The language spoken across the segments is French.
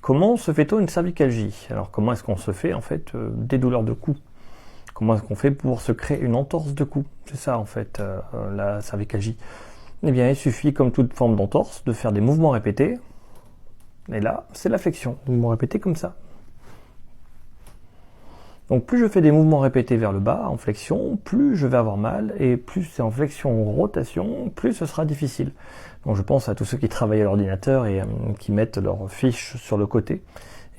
Comment se fait-on une cervicalgie? Alors comment est-ce qu'on se fait en fait des douleurs de cou? Comment est-ce qu'on fait pour se créer une entorse de cou? C'est ça en fait la cervicalgie. Eh bien il suffit comme toute forme d'entorse de faire des mouvements répétés. Et là c'est la flexion, mouvements répétés comme ça. Donc plus je fais des mouvements répétés vers le bas, en flexion, plus je vais avoir mal, et plus c'est en flexion ou rotation, plus ce sera difficile. Donc je pense à tous ceux qui travaillent à l'ordinateur et qui mettent leurs fiches sur le côté,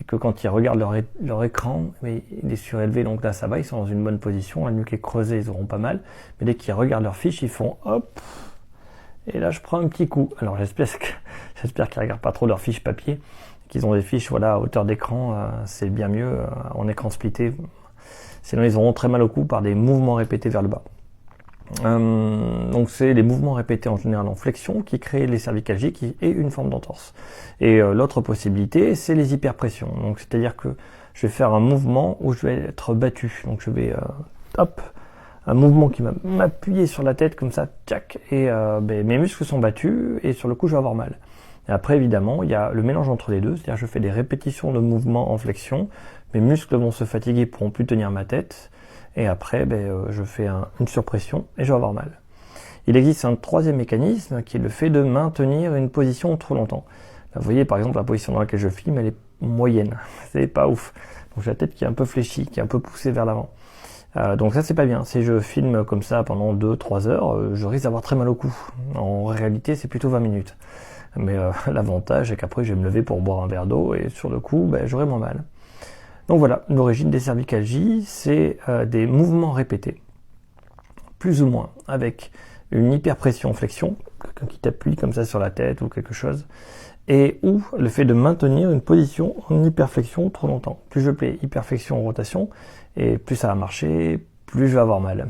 et que quand ils regardent leur écran, mais il est surélevé, donc là ça va, ils sont dans une bonne position, la nuque est creusée, ils auront pas mal, mais dès qu'ils regardent leurs fiches, ils font hop, et là je prends un petit coup. Alors j'espère qu'ils regardent pas trop leurs fiches papier, qu'ils ont des fiches voilà, à hauteur d'écran, c'est bien mieux en écran splitté. Sinon ils auront très mal au cou par des mouvements répétés vers le bas. Donc c'est les mouvements répétés en général en flexion qui créent les cervicalgies qui est une forme d'entorse. Et l'autre possibilité c'est les hyperpressions. Donc c'est-à-dire que je vais faire un mouvement où je vais être battu. Donc je vais hop, un mouvement qui va m'appuyer sur la tête comme ça, tchac, et mes muscles sont battus et sur le coup je vais avoir mal. Et après évidemment il y a le mélange entre les deux, c'est-à-dire je fais des répétitions de mouvements en flexion, mes muscles vont se fatiguer, pourront plus tenir ma tête, et après je fais une surpression et je vais avoir mal. Il existe un troisième mécanisme qui est le fait de maintenir une position trop longtemps. Là, vous voyez par exemple la position dans laquelle je filme, elle est moyenne, c'est pas ouf. Donc j'ai la tête qui est un peu fléchie, qui est un peu poussée vers l'avant. Donc ça c'est pas bien, si je filme comme ça pendant 2-3 heures, je risque d'avoir très mal au cou. En réalité c'est plutôt 20 minutes. Mais l'avantage est qu'après je vais me lever pour boire un verre d'eau et sur le coup j'aurai moins mal. Donc voilà, l'origine des cervicalgies, c'est des mouvements répétés, plus ou moins, avec une hyperpression-flexion, quelqu'un qui t'appuie comme ça sur la tête ou quelque chose, et ou le fait de maintenir une position en hyperflexion trop longtemps. Plus je fais hyperflexion en rotation, et plus ça va marcher, plus je vais avoir mal.